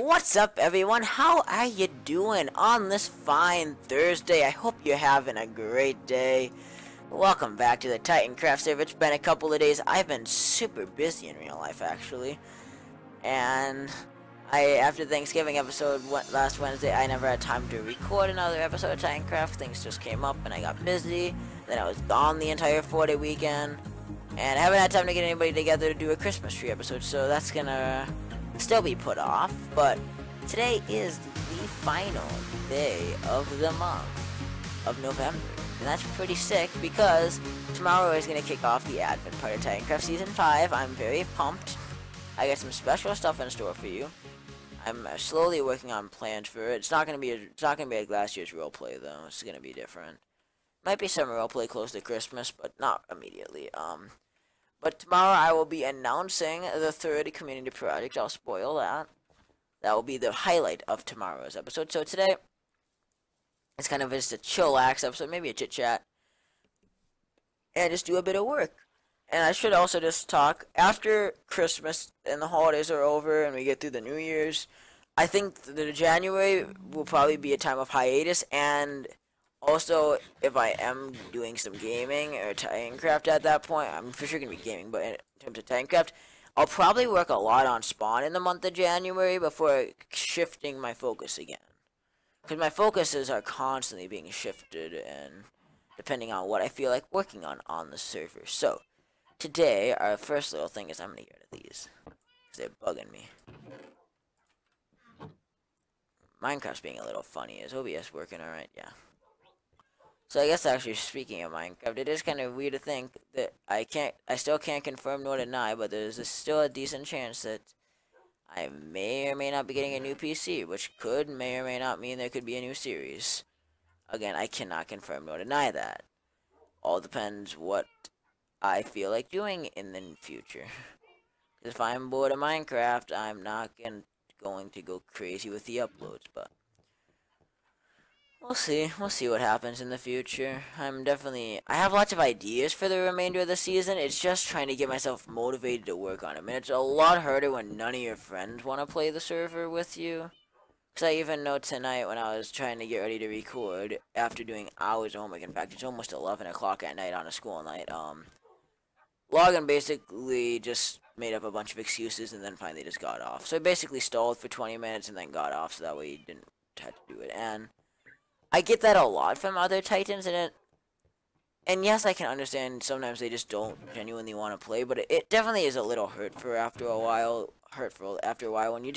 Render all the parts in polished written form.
What's up, everyone? How are you doing on this fine Thursday? I hope you're having a great day. Welcome back to the Titancraft server. It's been a couple of days. I've been super busy in real life, actually. And after Thanksgiving episode last Wednesday, I never had time to record another episode of Titancraft. Things just came up and I got busy. Then I was gone the entire 4-day weekend. And I haven't had time to get anybody together to do a Christmas tree episode, so that's gonna still be put off. But today is the final day of the month of November, and that's pretty sick because tomorrow is gonna kick off the Advent part of Titancraft Season 5. I'm very pumped. I got some special stuff in store for you. I'm slowly working on plans for it. It's not gonna be like last year's roleplay though. It's gonna be different. Might be some roleplay close to Christmas, but not immediately. But tomorrow I will be announcing the third community project. I'll spoil that. That will be the highlight of tomorrow's episode. So today, it's kind of just a chillax episode, maybe a chit chat, and just do a bit of work. And I should also just talk after Christmas and the holidays are over and we get through the New Year's. I think the January will probably be a time of hiatus, and also, if I am doing some gaming or Titancraft at that point, I'm for sure going to be gaming, but in terms of Titancraft, I'll probably work a lot on Spawn in the month of January before shifting my focus again. Because my focuses are constantly being shifted, and depending on what I feel like working on the server. So, today, our first little thing is I'm going to get rid of these, because they're bugging me. Minecraft's being a little funny. Is OBS working alright? Yeah. So I guess actually speaking of Minecraft, it is kind of weird to think that I still can't confirm nor deny, but there's still a decent chance that I may or may not be getting a new PC, which may or may not mean there could be a new series. Again, I cannot confirm nor deny that. All depends what I feel like doing in the future. Because if I'm bored of Minecraft, I'm not going to go crazy with the uploads, but we'll see what happens in the future. I have lots of ideas for the remainder of the season. It's just trying to get myself motivated to work on them. And it's a lot harder when none of your friends want to play the server with you. Because I even know tonight when I was trying to get ready to record, after doing hours of homework, in fact, it's almost 11 o'clock at night on a school night, Logan basically just made up a bunch of excuses and then finally just got off. So I basically stalled for 20 minutes and then got off so that way he didn't have to do it. And I get that a lot from other Titans, and yes, I can understand sometimes they just don't genuinely want to play, but it definitely is a little hurtful after a while when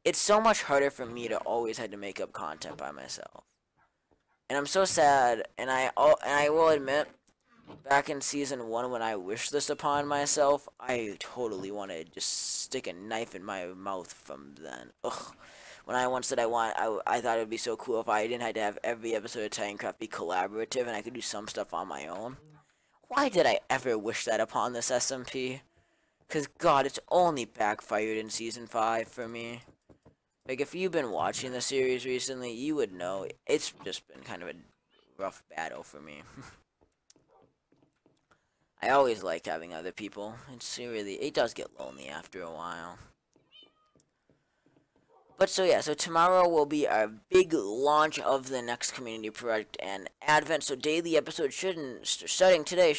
it's so much harder for me to always have to make up content by myself. And I'm so sad, and I will admit, back in Season 1 when I wished this upon myself, I totally wanted to just stick a knife in my mouth from then. Ugh. When I once said I thought it would be so cool if I didn't have to have every episode of Titancraft be collaborative and I could do some stuff on my own. Why did I ever wish that upon this SMP? Because, God, it's only backfired in Season 5 for me. Like, if you've been watching the series recently, you would know it's just been kind of a rough battle for me. I always like having other people. It does get lonely after a while. But so yeah, so tomorrow will be our big launch of the next community project and Advent. So daily episodes starting today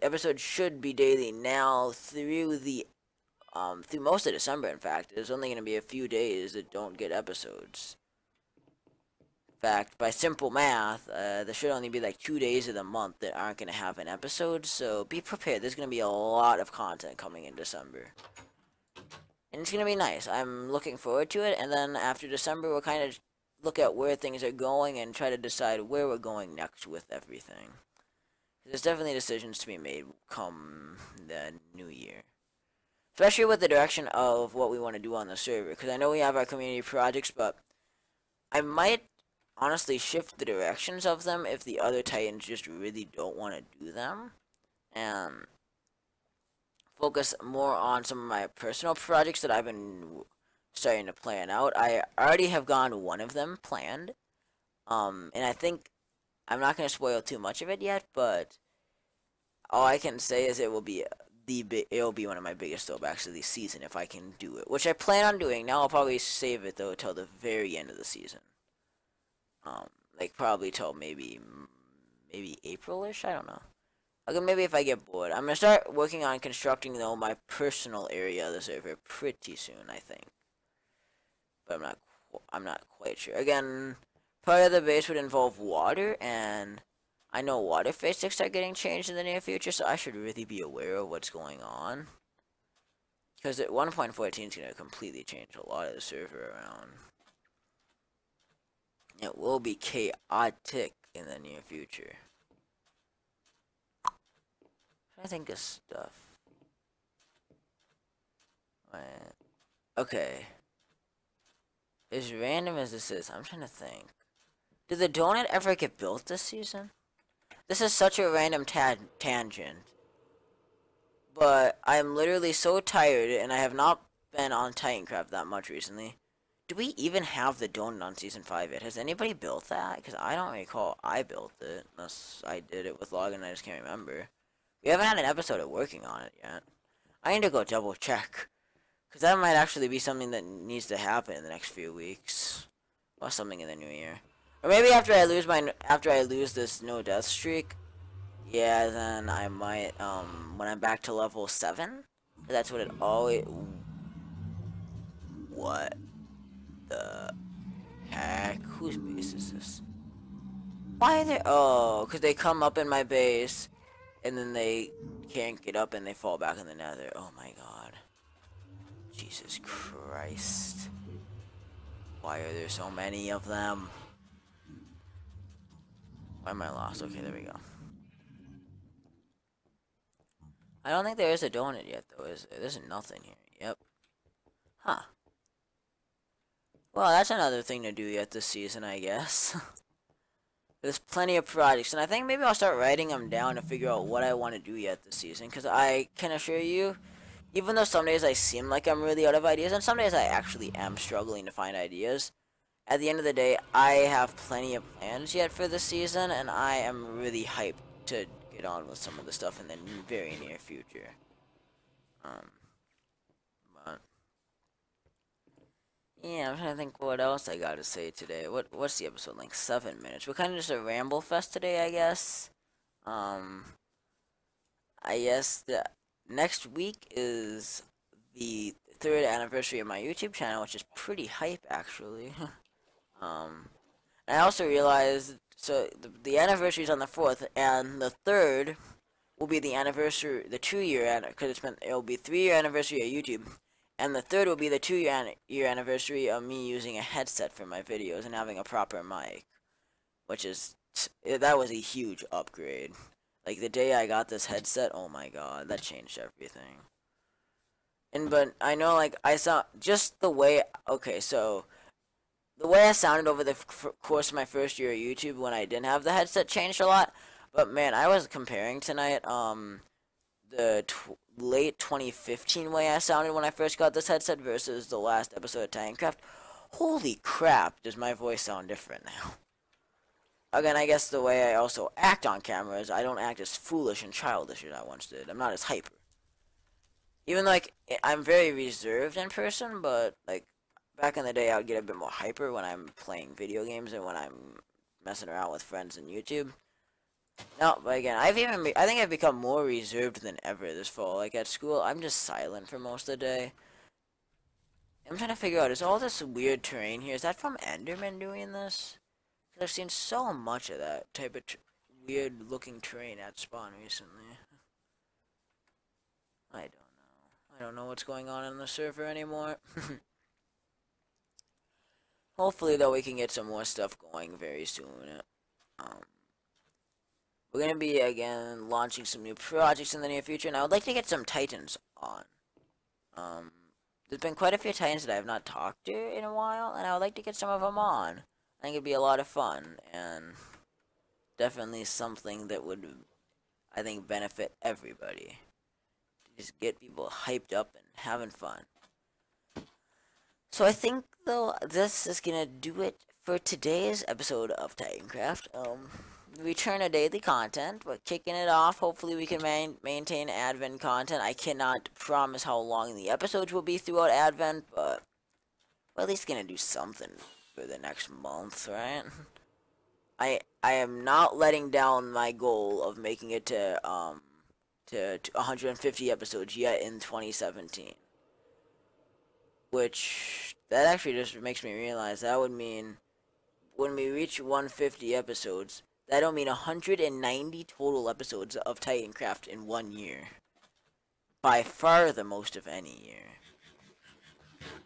episodes should be daily now through through most of December. In fact, there's only going to be a few days that don't get episodes. In fact, by simple math, there should only be like 2 days of the month that aren't going to have an episode. So be prepared. There's going to be a lot of content coming in December. And it's going to be nice. I'm looking forward to it. And then after December, we'll kind of look at where things are going and try to decide where we're going next with everything. There's definitely decisions to be made come the new year. Especially with the direction of what we want to do on the server. Because I know we have our community projects, but I might honestly shift the directions of them if the other Titans just really don't want to do them. And focus more on some of my personal projects that I've been starting to plan out. I already have gone one of them planned. And I think I'm not going to spoil too much of it yet, but all I can say is it will be it'll be one of my biggest throwbacks of the season if I can do it, which I plan on doing. Now I'll probably save it though till the very end of the season. Like probably till maybe April-ish. I don't know. Okay, maybe if I get bored, I'm gonna start working on constructing though my personal area of the server pretty soon, I think. But I'm not quite sure. Again, part of the base would involve water, and I know water physics are getting changed in the near future, so I should really be aware of what's going on. Because at 1.14 is gonna completely change a lot of the server around. It will be chaotic in the near future. I think of stuff. Okay. As random as this is, I'm trying to think. Did the donut ever get built this season? This is such a random tangent. But I'm literally so tired, and I have not been on Titancraft that much recently. Do we even have the donut on Season 5 yet? Has anybody built that? Because I don't recall I built it. Unless I did it with login and I just can't remember. We haven't had an episode of working on it yet. I need to go double check. Because that might actually be something that needs to happen in the next few weeks. Or something in the new year. Or maybe after I lose this no death streak. Yeah, then I might, when I'm back to level 7. That's what it always... What the heck? Whose base is this? Why are they... Oh, because they come up in my base, and then they can't get up and they fall back in the nether. Oh my god. Jesus Christ. Why are there so many of them? Why am I lost? Okay, there we go. I don't think there is a donut yet, though, is there? There's nothing here. Yep. Huh. Well, that's another thing to do yet this season, I guess. There's plenty of projects, and I think maybe I'll start writing them down to figure out what I want to do yet this season, because I can assure you, even though some days I seem like I'm really out of ideas, and some days I actually am struggling to find ideas, at the end of the day, I have plenty of plans yet for this season, and I am really hyped to get on with some of the stuff in the very near future. But yeah, I'm trying to think what else I gotta say today. What's the episode like? 7 minutes. We're kind of just a Ramblefest today, I guess. I guess the next week is the 3rd anniversary of my YouTube channel, which is pretty hype actually. And I also realized so the anniversary is on the 4th, and the 3rd will be the anniversary, the 2-year, because it'll be 3-year anniversary of YouTube. And the 3rd will be the 2-year anniversary of me using a headset for my videos and having a proper mic. Which is, that was a huge upgrade. Like, the day I got this headset, oh my god, that changed everything. But I know, like, I saw, just the way, okay, so, the way I sounded over the course of my first year of YouTube when I didn't have the headset changed a lot. But man, I was comparing tonight, the late 2015 way I sounded when I first got this headset versus the last episode of Titancraft. Holy crap, does my voice sound different now. Again, I guess the way I also act on camera is I don't act as foolish and childish as I once did. I'm not as hyper. Even though, like, I'm very reserved in person, but, like, back in the day I would get a bit more hyper when I'm playing video games and when I'm messing around with friends on YouTube. No, but again, I think I've become more reserved than ever this fall. Like, at school, I'm just silent for most of the day. I'm trying to figure out, is all this weird terrain here, is that from Enderman doing this? Because I've seen so much of that type of weird-looking terrain at spawn recently. I don't know. I don't know what's going on the server anymore. Hopefully, though, we can get some more stuff going very soon. We're going to be, again, launching some new projects in the near future, and I would like to get some Titans on. There's been quite a few Titans that I have not talked to in a while, and I would like to get some of them on. I think it'd be a lot of fun, and definitely something that would, I think, benefit everybody. Just get people hyped up and having fun. So I think, though, this is going to do it for today's episode of Titancraft. return to daily content, but kicking it off, hopefully we can maintain Advent content. I cannot promise how long the episodes will be throughout Advent, but we're at least gonna do something for the next month, right? I am not letting down my goal of making it to 150 episodes yet in 2017. Which, that actually just makes me realize that would mean when we reach 150 episodes, that'll mean 190 total episodes of Titancraft in 1 year. By far the most of any year.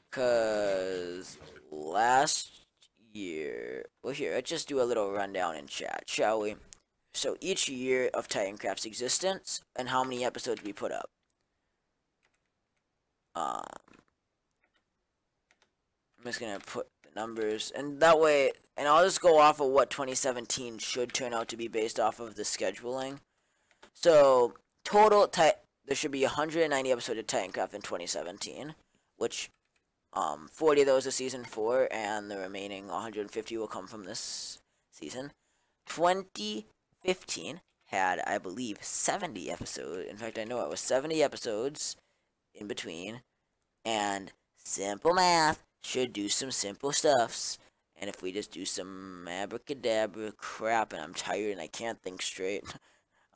Cause last year, well here, let's just do a little rundown in chat, shall we? So each year of Titancraft's existence and how many episodes we put up. I'm just gonna put the numbers, and that way, and I'll just go off of what 2017 should turn out to be based off of the scheduling. So total, there should be 190 episodes of Titancraft in 2017, which 40 of those are season 4, and the remaining 150 will come from this season. 2015 had, I believe, 70 episodes. In fact, I know it was 70 episodes in between, and simple math should do some simple stuffs. And if we just do some abracadabra crap, and I'm tired and I can't think straight.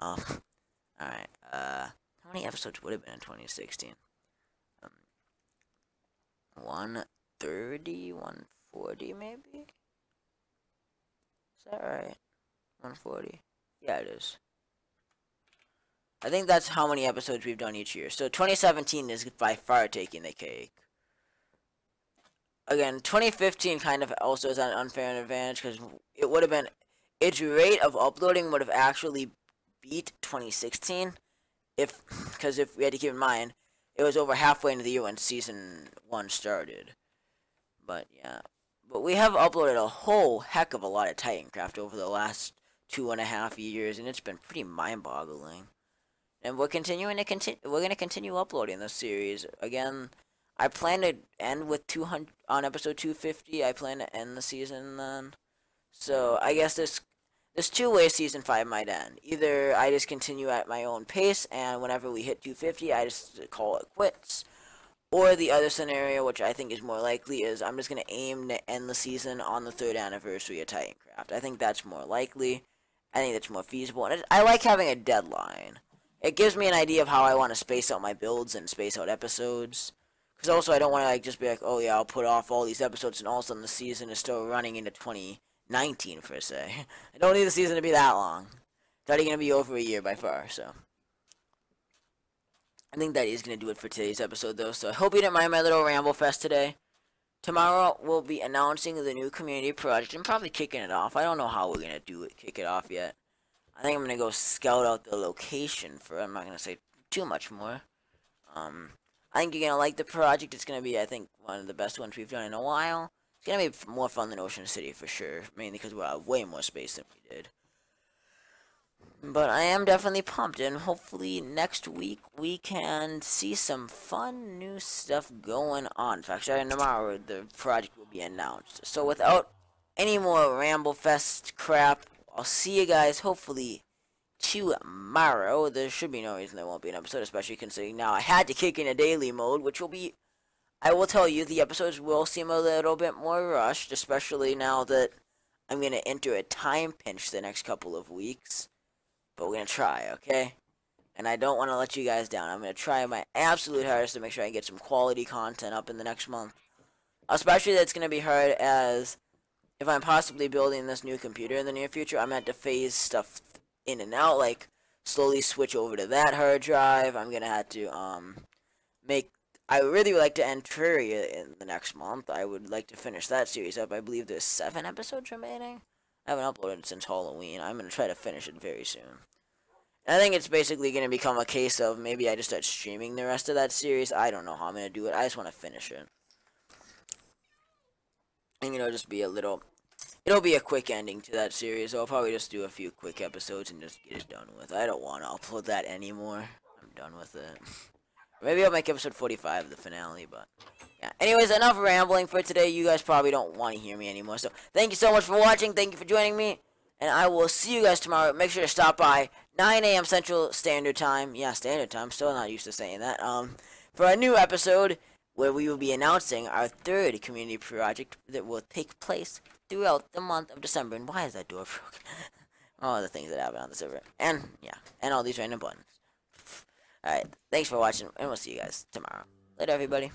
Alright, how many episodes would have been in 2016? 130, 140 maybe? Is that right? 140? Yeah, it is. I think that's how many episodes we've done each year. So 2017 is by far taking the cake. Again, 2015 kind of also is an unfair advantage because it would have been, its rate of uploading would have actually beat 2016 because if we had to keep in mind, it was over halfway into the year when season 1 started. But yeah, but we have uploaded a whole heck of a lot of Titancraft over the last 2.5 years, and it's been pretty mind-boggling. And we're continuing to we're gonna continue uploading this series. Again, I plan to end with 200 on episode 250. I plan to end the season then. So I guess there's two ways season 5 might end. Either I just continue at my own pace, and whenever we hit 250, I just call it quits. Or the other scenario, which I think is more likely, is I'm just going to aim to end the season on the 3rd anniversary of Titancraft. I think that's more likely. I think that's more feasible. And I like having a deadline. It gives me an idea of how I want to space out my builds and space out episodes. Because also I don't want to just be like, oh yeah, I'll put off all these episodes and all of a sudden the season is still running into 2019 per se. I don't need the season to be that long. It's already going to be over a year by far, so. I think that is going to do it for today's episode though, so I hope you didn't mind my little Ramblefest today. Tomorrow we'll be announcing the new community project and probably kicking it off. I don't know how we're going to kick it off yet. I think I'm going to go scout out the location for it. I'm not going to say too much more. I think you're going to like the project. It's going to be, I think, one of the best ones we've done in a while. It's going to be more fun than Ocean City for sure. Mainly because we'll have way more space than we did. But I am definitely pumped. And hopefully next week we can see some fun new stuff going on. In fact, starting tomorrow the project will be announced. So without any more Ramblefest crap, I'll see you guys hopefully tomorrow. There should be no reason there won't be an episode, especially considering now I had to kick in a daily mode, which will be, I will tell you, the episodes will seem a little bit more rushed, especially now that I'm going to enter a time pinch the next couple of weeks. But we're going to try, okay? And I don't want to let you guys down. I'm going to try my absolute hardest to make sure I get some quality content up in the next month. Especially that's going to be hard as if I'm possibly building this new computer in the near future, I'm going to have to phase stuff in and out, like slowly switch over to that hard drive. I'm going to have to I really would like to end Terraria in the next month. I would like to finish that series up. I believe there's 7 episodes remaining. I haven't uploaded since Halloween. I'm going to try to finish it very soon. And I think it's basically going to become a case of maybe I just start streaming the rest of that series. I don't know how I'm going to do it. I just want to finish it. And, just be a little... It'll be a quick ending to that series. I'll probably just do a few quick episodes and just get it done with. I don't want to upload that anymore. I'm done with it. Maybe I'll make episode 45 the finale, but... Yeah. Anyways, enough rambling for today. You guys probably don't want to hear me anymore. So, thank you so much for watching. Thank you for joining me. And I will see you guys tomorrow. Make sure to stop by 9 a.m. Central Standard Time. Yeah, Standard Time. Still not used to saying that. For a new episode where we will be announcing our third community project that will take place throughout the month of December. And why is that door broken? All the things that happen on the server. And, yeah, and all these random buttons. Alright, thanks for watching, and we'll see you guys tomorrow. Later, everybody.